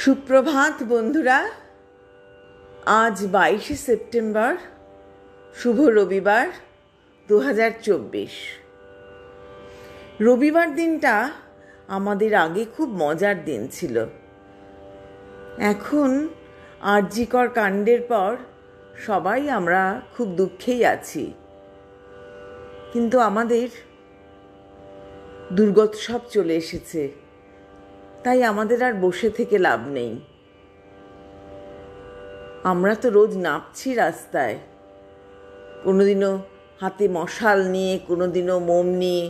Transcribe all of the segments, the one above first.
সুপ্রভাত বন্ধুরা। আজ 22শে সেপ্টেম্বর, শুভ রবিবার 2024। রবিবার দিনটা আমাদের আগে খুব মজার দিন ছিল। এখন আরজিকর কাণ্ডের পর সবাই আমরা খুব দুঃখেই আছি, কিন্তু আমাদের দুর্গোৎসব চলে এসেছে, তাই আমাদের আর বসে থেকে লাভ নেই। আমরা তো রোজ নাপছি রাস্তায়, কোনোদিনও হাতে মশাল নিয়ে, কোনোদিনও মোম নিয়ে।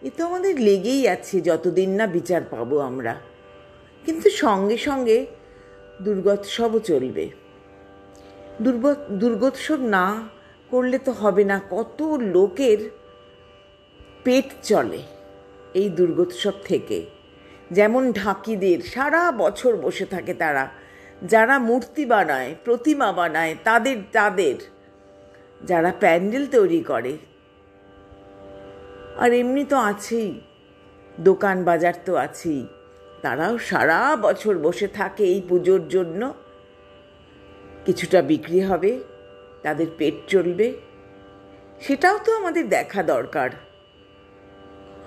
এ তো আমাদের লেগেই আছে যতদিন না বিচার পাবো আমরা। কিন্তু সঙ্গে সঙ্গে দুর্গোৎসবও চলবে। দুর্গোৎসব না করলে তো হবে না। কত লোকের পেট চলে এই দুর্গোৎসব থেকে। যেমন ঢাকিদের সারা বছর বসে থাকে তারা, যারা মূর্তি বানায়, প্রতিমা বানায়, তাদের যারা প্যান্ডেল তৈরি করে, আর এমনি তো আছেই, দোকান বাজার তো আছেই, তারাও সারা বছর বসে থাকে এই পুজোর জন্য। কিছুটা বিক্রি হবে, তাদের পেট চলবে, সেটাও তো আমাদের দেখা দরকার।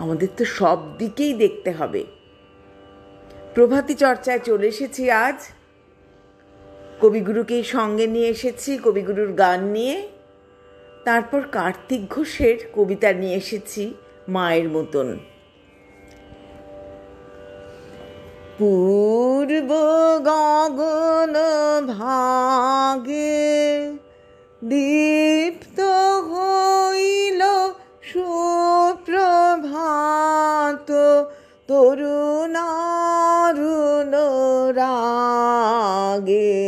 আমাদের তো সব দিকেই দেখতে হবে। প্রভাতী চর্চায় চলে এসেছি আজ। কবিগুরুকেই সঙ্গে নিয়ে এসেছি, কবিগুরুর গান নিয়ে। তারপর কার্তিক ঘোষের কবিতা নিয়ে এসেছি, মায়ের মতন। পূর্ব গগন ভাগে দীপ্ত হইল সুপ্রভাত, তরুণারুণ রাগে।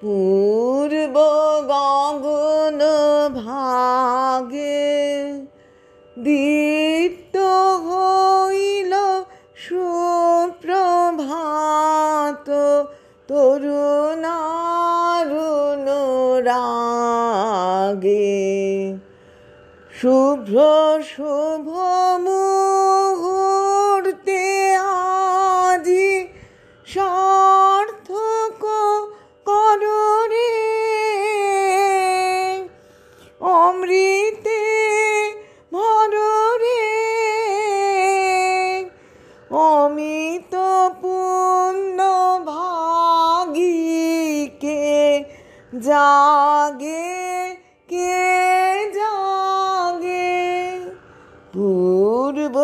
পূর্ব গগন ভাগে দীপ্ত হইল সুপ্রভাত, তরুণারুণ রাগে। শুভ্র শুভ মুহূর্তে আজি সার্থক করো রে, অমৃতে ভরো রে, অমিত পুণ্য ভাগীকে জাগে কে জাগে। পূর্ব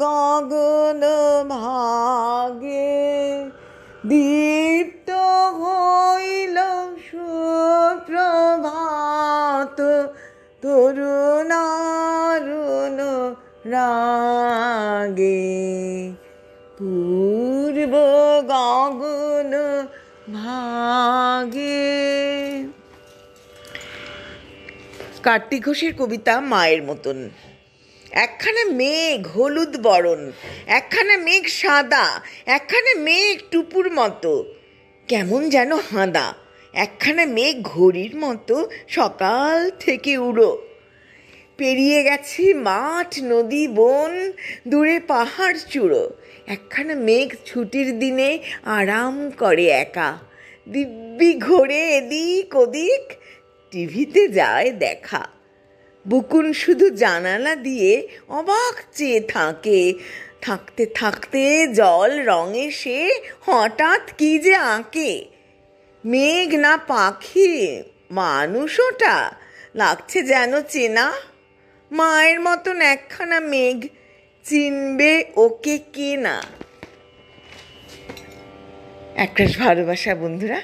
গগন ভাগে দীপ্ত হইল সুপ্রভাত, তরুণারুণ রাগে। পূর্ব গগন ভাগে। কার্তিক ঘোষের কবিতা মায়ের মতন। একখানে মেঘ হলুদ বরণ, একখানে মেঘ সাদা, একখানে মেঘ টুপুর মতো কেমন যেন হাঁদা, একখানে মেঘ ঘড়ির মতো সকাল থেকে উড়ো। পেরিয়ে গেছে মাঠ নদী বন, দূরে পাহাড় চূড়ো। একখানে মেঘ ছুটির দিনে আরাম করে একা, দিব্যি ঘোরে এদিক ওদিক, টিভিতে যায় দেখা। বুকুন শুধু জানালা দিয়ে অবাক চেয়ে থাকে, থাকতে থাকতে জল রঙে সে হঠাৎ কি যে আঁকে। মেঘ না পাখি, মানুষ ওটা, লাগছে যেন চেনা। মায়ের মতন একখানা মেঘ, চিনবে ওকে কে না। একরাশ ভালোবাসা বন্ধুরা।